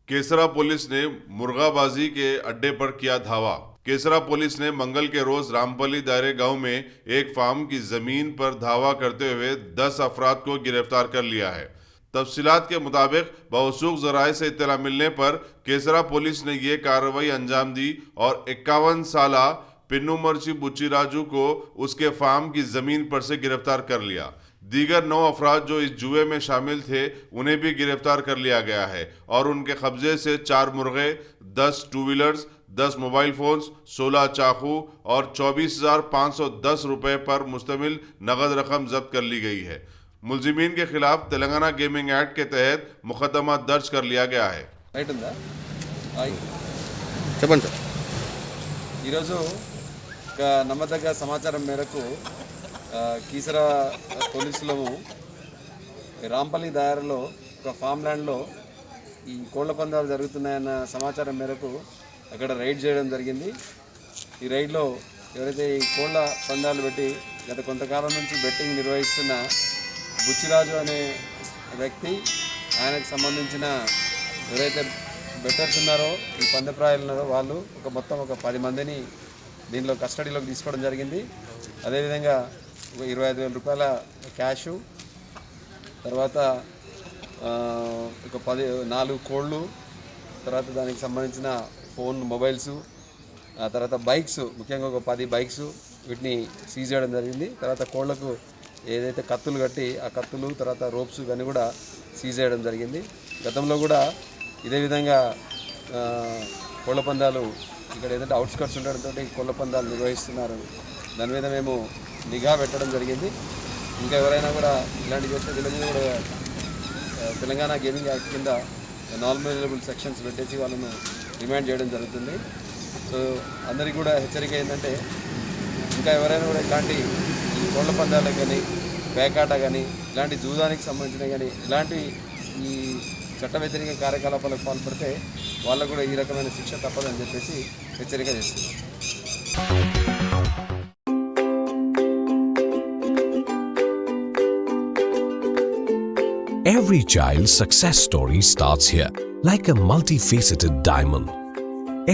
केसरा police ने मुर्गाबाजी के अड्डे पर किया धावा। केसरा पुलिस ने मंगल के रोज रामपली दायरे गांव में एक फार्म की जमीन पर धावा करते हुए 10 अफराद को गिरफ्तार कर लिया है। तफसीलात के मुताबिक बवसूख जराए से इत्तला मिलने पर केसरा पुलिस ने ये कार्रवाई अंजाम दी और 51 साला पिन्नू मर्ची बुच्ची राजू को उसके फार्म की जमीन पर से गिरफ्तार कर लिया। दीगर 9 अफराद जो इस जुए में शामिल थे उन्हें भी गिरफ्तार कर लिया गया है और उनके कब्जे से 4 मुर्गे, 10 टू व्हीलर्स, 10 मोबाइल फोन्स, 16 चाकू और 24,510 रुपए पर मुश्तमिल नगद रकम जब्त कर ली गई है। मुलजिमीन के खिलाफ तेलंगाना गेमिंग एक्ट के तहत मुकदमा दर्ज कर लिया गया है। చెప్పండి సార్. ఈరోజు ఒక నమ్మదగ్గ సమాచారం మేరకు కీసరా పోలీసులు రాంపల్లి దారిలో ఒక ఫామ్ ల్యాండ్లో ఈ కోళ్ల పందాలు జరుగుతున్నాయన్న సమాచారం మేరకు అక్కడ రైడ్ చేయడం జరిగింది. ఈ రైడ్లో ఎవరైతే ఈ కోళ్ల పందాలు పెట్టి గత కొంతకాలం నుంచి బెట్టింగ్ నిర్వహిస్తున్న బుచ్చిరాజు అనే వ్యక్తి, ఆయనకు సంబంధించిన ఎవరైతే బెట్టర్స్ ఉన్నారో, ఈ పందెప్రాయాలు ఉన్నారో వాళ్ళు మొత్తం ఒక 10 మందిని దీనిలో కస్టడీలోకి తీసుకోవడం జరిగింది. అదేవిధంగా 25,000 రూపాయల క్యాషు, తర్వాత ఒక 4 కోళ్ళు, తర్వాత దానికి సంబంధించిన ఫోన్, మొబైల్స్, ఆ తర్వాత బైక్స్, ముఖ్యంగా ఒక 10 బైక్స్ వీటిని సీజ్ చేయడం జరిగింది. తర్వాత కోళ్లకు ఏదైతే కత్తులు కట్టి ఆ కత్తులు, తర్వాత రోప్స్ ఇవన్నీ కూడా సీజ్ చేయడం జరిగింది. గతంలో కూడా ఇదే విధంగా కోళ్ల పందాలు ఇక్కడ ఏదంటే అవుట్స్కట్స్ ఉండడంతో కోళ్ల పందాలు నిర్వహిస్తున్నారు. దాని మీద మేము నిఘా పెట్టడం జరిగింది. ఇంకా ఎవరైనా కూడా ఇలాంటి చేస్తే వీళ్ళ మీద కూడా తెలంగాణ గేమింగ్ యాక్ట్ కింద నార్మలైజబుల్ సెక్షన్స్ పెట్టేసి వాళ్ళను రిమాండ్ చేయడం జరుగుతుంది. సో అందరికీ కూడా హెచ్చరిక ఏంటంటే ఇంకా ఎవరైనా కూడా ఇలాంటి ఈ కోళ్ల పందాలకు కానీ, పేకాట కానీ, ఇలాంటి జూదానికి సంబంధించిన కానీ ఇలాంటి ఈ చట్ట వ్యతిరేక కార్యకలాపాలకు పాల్పడితే వాళ్ళకు కూడా ఈ రకమైన శిక్ష తప్పదని చెప్పేసి హెచ్చరిక చేస్తున్నాం. Every child's success story starts here, like a multifaceted diamond.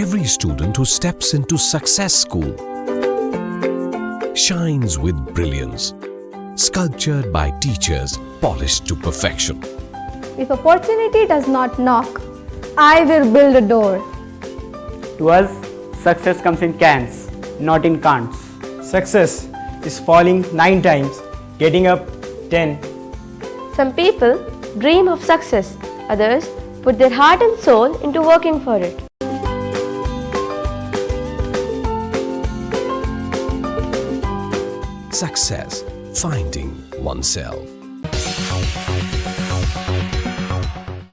Every student who steps into Success School shines with brilliance, sculptured by teachers polished to perfection. If opportunity does not knock, I will build a door. To us, success comes in cans, not in can'ts. Success is falling 9 times, getting up 10. Some people dream of success, others put their heart and soul into working for it. Success, finding oneself.